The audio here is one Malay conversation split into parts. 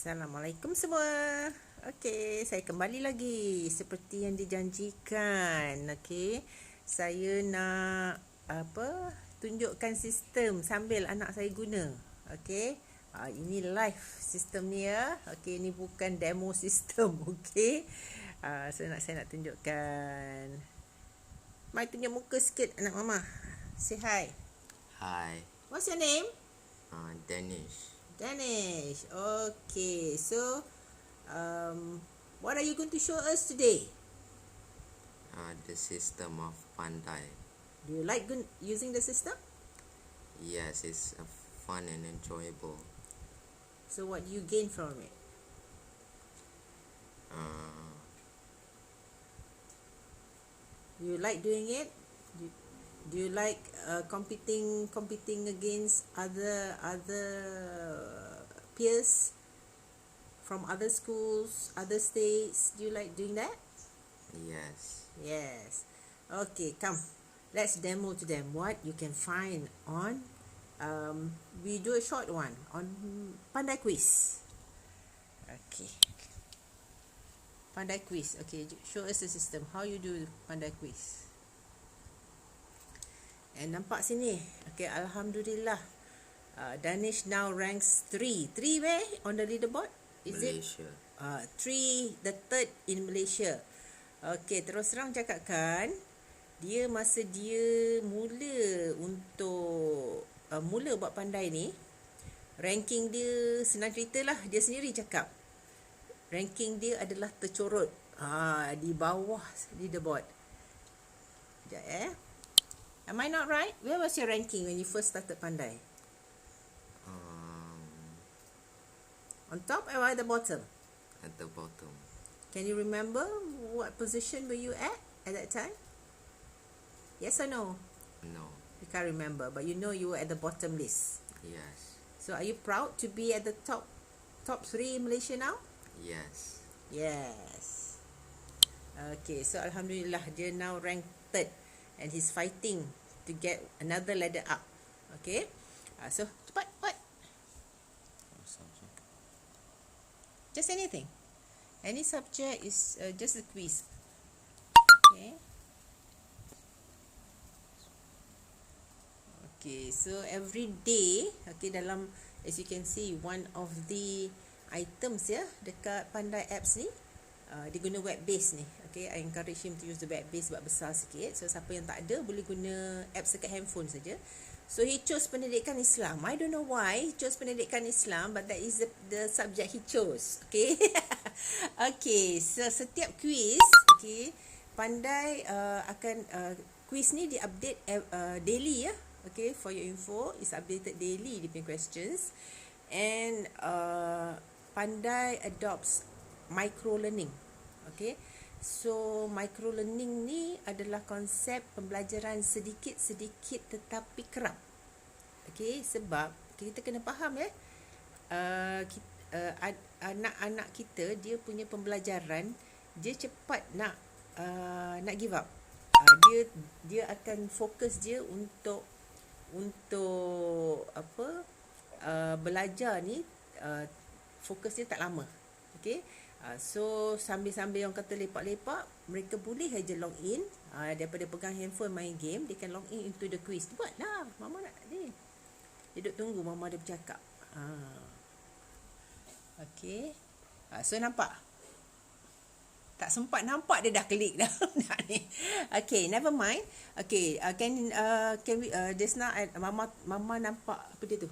Assalamualaikum semua. Okey, saya kembali lagi seperti yang dijanjikan. Okey, saya nak tunjukkan sistem sambil anak saya guna. Okey, ini live sistem ni ya. Okey, ini bukan demo sistem. Okey, saya nak tunjukkan. Mai tunjuk muka sikit anak mama. Say hi. Hi, What's your name? Danish. Danish. Okay, so what are you going to show us today? The system of Pandai. Do you like using the system? Yes, it's fun and enjoyable. So what do you gain from it? Do you like doing it? Do you like competing against other peers from other schools, other states? Do you like doing that? Yes. Yes. Okay, come. Let's demo to them what you can find on. We do a short one on Pandai Quiz. Okay. Pandai Quiz. Okay, show us the system. How you do Pandai Quiz. And nampak sini. Okay, Alhamdulillah. Danish now ranks 3. 3 where on the leaderboard? Is Malaysia. it? 3, the third in Malaysia. Okay, terus terang cakapkan, masa dia mula buat Pandai ni, ranking dia senang cerita lah, dia sendiri cakap. Ranking dia adalah tercorot. Di bawah leaderboard. Sekejap Am I not right? Where was your ranking when you first started Pandai? On top or at the bottom? At the bottom. Can you remember what position were you at that time? Yes or no? No. You can't remember, but you know you were at the bottom list. Yes. So are you proud to be at the top 3 in Malaysia now? Yes. Yes. Okay, so Alhamdulillah, dia now ranked 3rd. And he's fighting to get another ladder up. Okay. So cepat, what? Just anything. Any subject is just a quiz. Okay. Okay. So every day, okay, dalam, as you can see, one of the items dekat Pandai apps ni, dia guna web base ni. Okay, I encourage him to use the web base sebab besar sikit. So siapa yang tak ada boleh guna apps dekat handphone saja. So he chose pendidikan Islam. I don't know why he chose pendidikan Islam, but that is the subject he chose. Okay. Okay, so setiap quiz, okay, Pandai akan quiz ni di-update daily ya. Okay, for your info, is updated daily dia punya questions. And Pandai adopts micro learning. Okay. So micro learning ni adalah konsep pembelajaran sedikit-sedikit tetapi kerap. Okay, sebab kita kena faham anak-anak kita, dia punya pembelajaran, dia cepat nak give up. Dia akan fokus dia untuk belajar ni, fokus dia tak lama. Okay. So sambil-sambil orang kata lepak-lepak, mereka boleh saja log in, daripada pegang handphone main game, dia can log in into the quiz. Buatlah, mama nak ni. Dia duduk tunggu mama dia bercakap. Okay. So nampak? Tak sempat nampak, dia dah klik dah. Okay, never mind. Okay, can we just now mama nampak apa dia tu?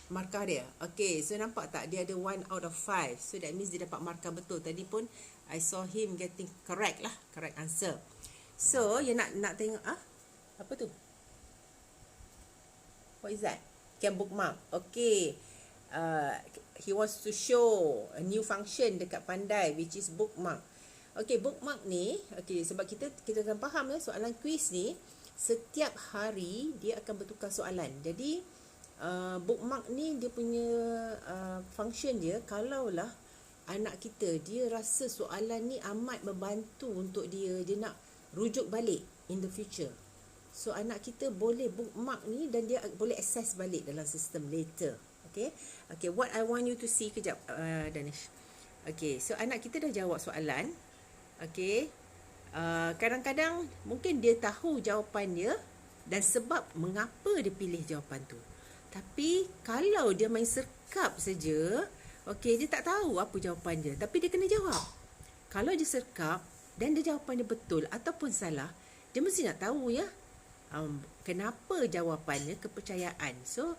Markah dia. Okay, so nampak tak? Dia ada 1 out of 5. So that means dia dapat markah betul. Tadi pun I saw him getting correct answer. So, you nak tengok apa tu? What is that? Can bookmark. Okay. He wants to show a new function dekat Pandai, which is bookmark. Okay, bookmark ni, okay, sebab kita akan faham soalan quiz ni, setiap hari dia akan bertukar soalan. Jadi bookmark ni dia punya function dia, kalaulah anak kita dia rasa soalan ni amat membantu untuk dia nak rujuk balik in the future, so anak kita boleh bookmark ni dan dia boleh access balik dalam sistem later. Okay. Okay. Okay, what I want you to see kejap, Danish. Okay, so anak kita dah jawab soalan. Okay. Kadang-kadang mungkin dia tahu jawapan dia dan sebab mengapa dia pilih jawapan tu. Tapi kalau dia main serkap saja, okey, dia tak tahu apa jawapan dia, tapi dia kena jawab. Kalau dia serkap dan dia jawapan dia betul ataupun salah, dia mesti nak tahu ya, kenapa jawapannya, kepercayaan. So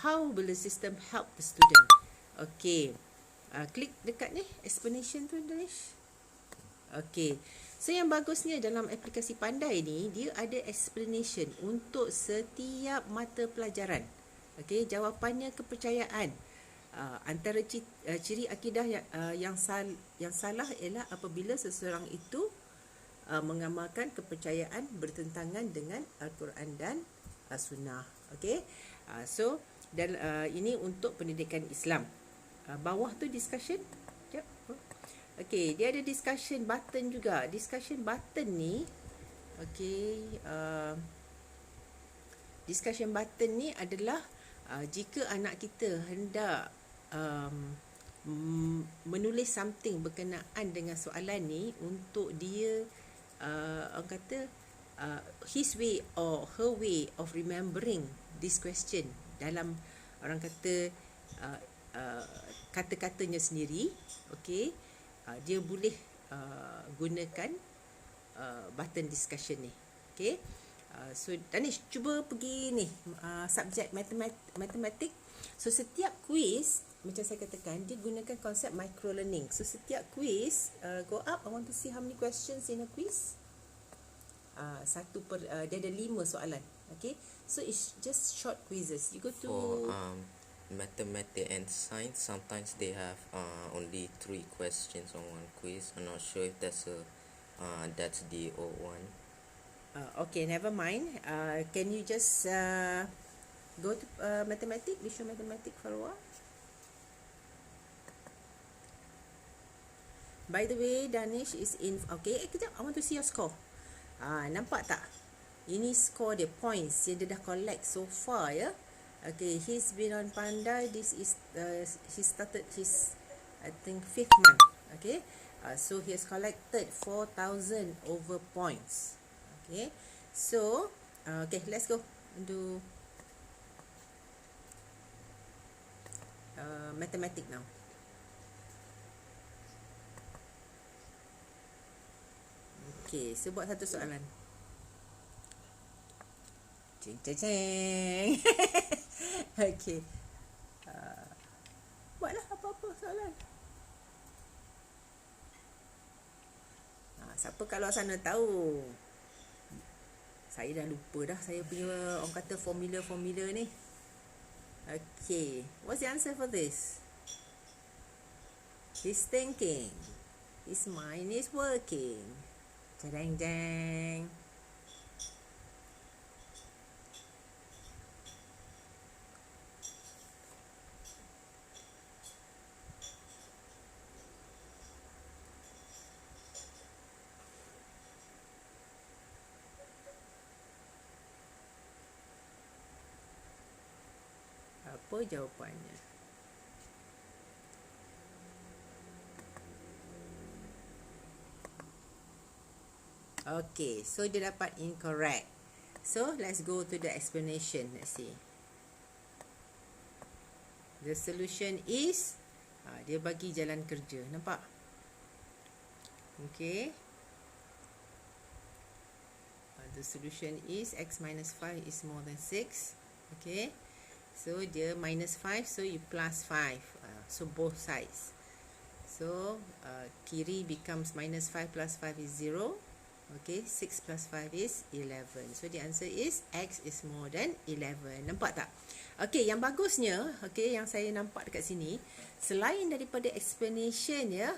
how will the system help the student? Okey, klik dekat ni explanation tu, Danish. Okey. So yang bagusnya dalam aplikasi Pandai ni, dia ada explanation untuk setiap mata pelajaran. Okey, jawapannya kepercayaan. Antara ciri akidah yang salah ialah apabila seseorang itu mengamalkan kepercayaan bertentangan dengan Al-Quran dan Sunnah. Okey. So dan ini untuk pendidikan Islam. Bawah tu discussion. Yep. Okey, dia ada discussion button juga. Discussion button ni, okey, discussion button ni adalah jika anak kita hendak menulis something berkenaan dengan soalan ni untuk dia, orang kata, his way or her way of remembering this question dalam, orang kata, kata-katanya sendiri. Okey. Dia boleh gunakan button discussion ni. Okay. So Danish, cuba pergi ni subjek matematik. So setiap quiz, macam saya katakan, dia gunakan konsep micro learning. So setiap quiz, go up. I want to see how many questions in a quiz. Dia ada 5 soalan. Okay. So it's just short quizzes. You go to mathematics and science, sometimes they have only 3 questions on one quiz. I'm not sure if that's the old one. Okay, never mind. Can you just go to mathematics, visual mathematics for a while? By the way, Danish is in. Okay, kejap, I want to see your score. Nampak tak? Ini score dia, points yang dia dah collect so far ya. Okay, he's been on Pandai. This is he started his, I think, 5th month. Okay, so he has collected 4,000 over points. Okay, so okay, let's go do mathematics now. Okay, so buat satu soalan. Cing cing cing. Okay. Buatlah apa-apa soalan. Siapa kat luar sana tahu? Saya dah lupa dah saya punya, orang kata, formula ni. Okay. What's the answer for this? He's thinking. His mind is working. Jeng jeng. Apa jawapannya? Okay, so dia dapat incorrect. So let's go to the explanation. Let's see. The solution is, dia bagi jalan kerja. Nampak? Okay. The solution is x minus 5 is more than 6. Okay. So dia minus 5, so you plus 5. So both sides. So kiri becomes minus 5 plus 5 is 0. Okay, 6 plus 5 is 11. So the answer is x is more than 11. Nampak tak? Okay, yang bagusnya, okay, yang saya nampak dekat sini, selain daripada explanation ya,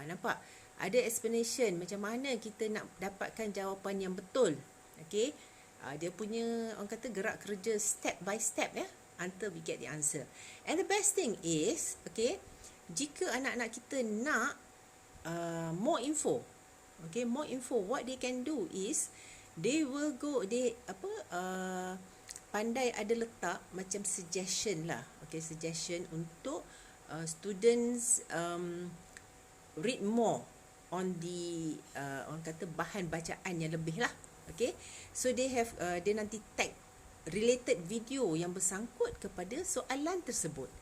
nampak? Ada explanation macam mana kita nak dapatkan jawapan yang betul. Okay, dia punya, orang kata, gerak kerja step by step ya, until we get the answer. And the best thing is, okay, jika anak-anak kita nak more info, okay, more info, what they can do is they will go, Pandai ada letak macam suggestion lah. Okay, suggestion untuk students read more on the orang kata bahan bacaan yang lebih lah. Okay, so they have dia nanti tag related video yang bersangkut kepada soalan tersebut.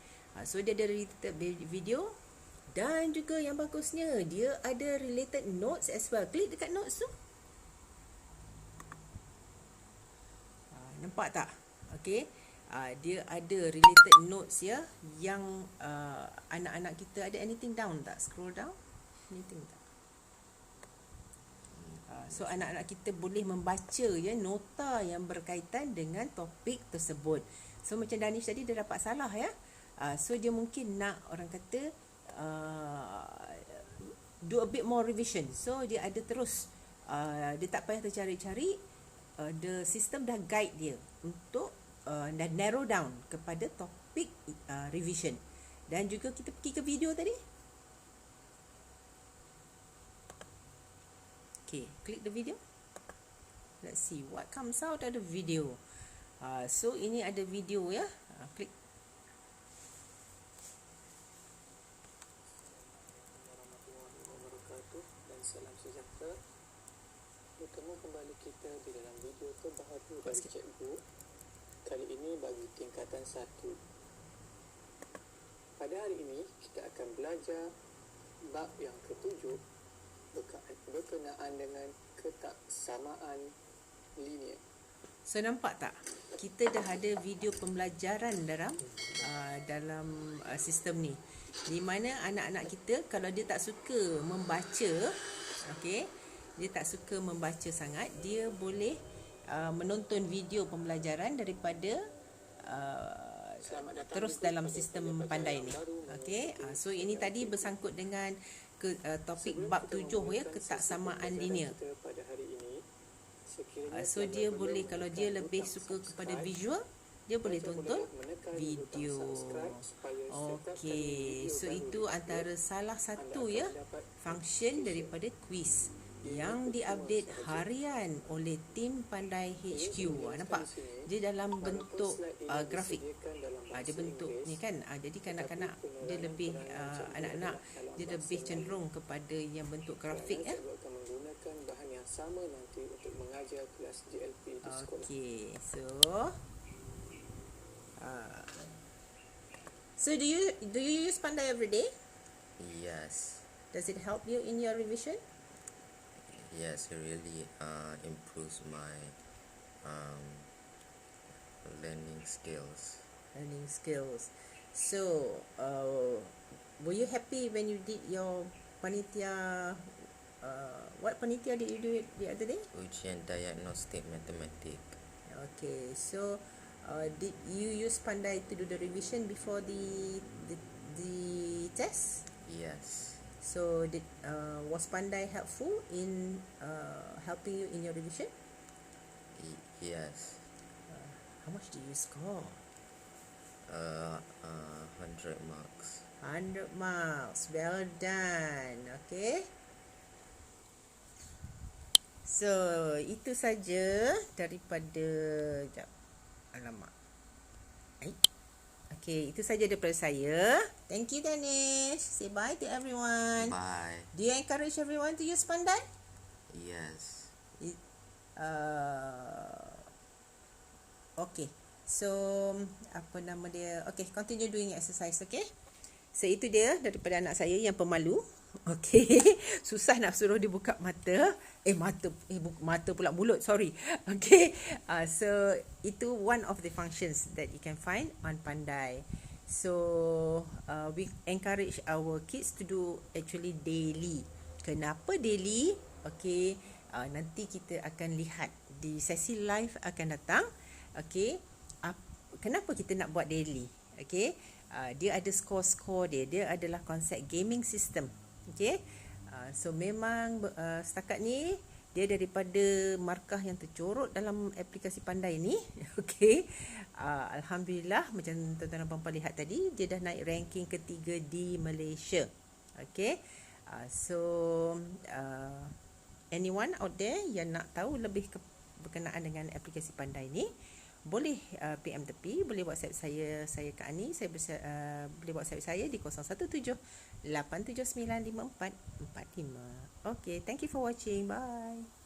So dia ada related video, dan juga yang bagusnya dia ada related notes as well. Klik dekat notes tu. Nampak tak? Okay, dia ada related notes ya, yang anak-anak kita ada anything down tak? Scroll down. Anything tak? So anak-anak kita boleh membaca ya nota yang berkaitan dengan topik tersebut. So macam Danish tadi dia dapat salah ya. So dia mungkin nak orang kata do a bit more revision. So dia ada terus dia tak payah tercari-cari, the system dah guide dia untuk dah narrow down kepada topik revision. Dan juga kita pergi ke video tadi. Okay, click the video. Let's see what comes out of the video. So ini ada video ya. Klik. Dan salam sejahtera. Bertemu kembali kita di dalam video terbaru dari cikgu. Kali ini bagi tingkatan 1. Pada hari ini kita akan belajar bab yang ke-7 berkenaan dengan ketaksamaan linear. So nampak tak? Kita dah ada video pembelajaran dalam sistem ni. Di mana anak-anak kita kalau dia tak suka membaca, okey, dia tak suka membaca sangat, dia boleh menonton video pembelajaran daripada terus dalam sistem Pandai ni. Okey, so ini tadi bersangkut dengan topik bab 7 ya, ketaksamaan linear. So dia boleh, kalau dia lebih suka kepada visual, dia boleh tonton video. Okey, so itu antara salah satu ya function daripada quiz yang diupdate harian oleh tim Pandai HQ. Nampak? Dia dalam bentuk grafik. Dia bentuk ni kan. Jadi kanak-kanak dia lebih anak-anak dia lebih cenderung kepada yang bentuk grafik ya. Akan menggunakan bahan yang sama nanti untuk mengajar kelas GLP di sekolah. Okey, so do you use Pandai every day? Yes. Does it help you in your revision? Yes, it really improves my learning skills. So, were you happy when you did your panitia? What panitia did you do the other day? Ujian diagnostic mathematics. Okay, so did you use Pandai to do the revision before the test? Yes. So was Pandai helpful in helping you in your revision? Yes. How much did you score? 100 marks. 100 marks. Well done. Okay. So itu saja daripada alamak. Okay, itu saja daripada saya. Thank you, Danish. Say bye to everyone. Bye. Do you encourage everyone to use Pandai? Yes. Okay. So, apa nama dia? Okay, continue doing exercise, okay? So, itu dia daripada anak saya yang pemalu. Okay. Susah nak suruh dia buka mata. Mata pula, mulut, sorry. Okay. So, itu one of the functions that you can find on Pandai. So, we encourage our kids to do actually daily. Kenapa daily? Okay. Nanti kita akan lihat di sesi live akan datang. Okay. Kenapa kita nak buat daily? Okay. Dia ada skor-skor dia. Dia adalah konsep gaming system. Okay. So memang setakat ni dia daripada markah yang tercorot dalam aplikasi Pandai ni. Okay. Alhamdulillah, macam tuan-tuan dan puan-puan lihat tadi, dia dah naik ranking ketiga di Malaysia. Okay. So anyone out there yang nak tahu lebih berkenaan dengan aplikasi Pandai ni, boleh PM tepi, boleh WhatsApp saya Kak Ani, boleh WhatsApp saya di 017 879 5445. Okay, thank you for watching. Bye.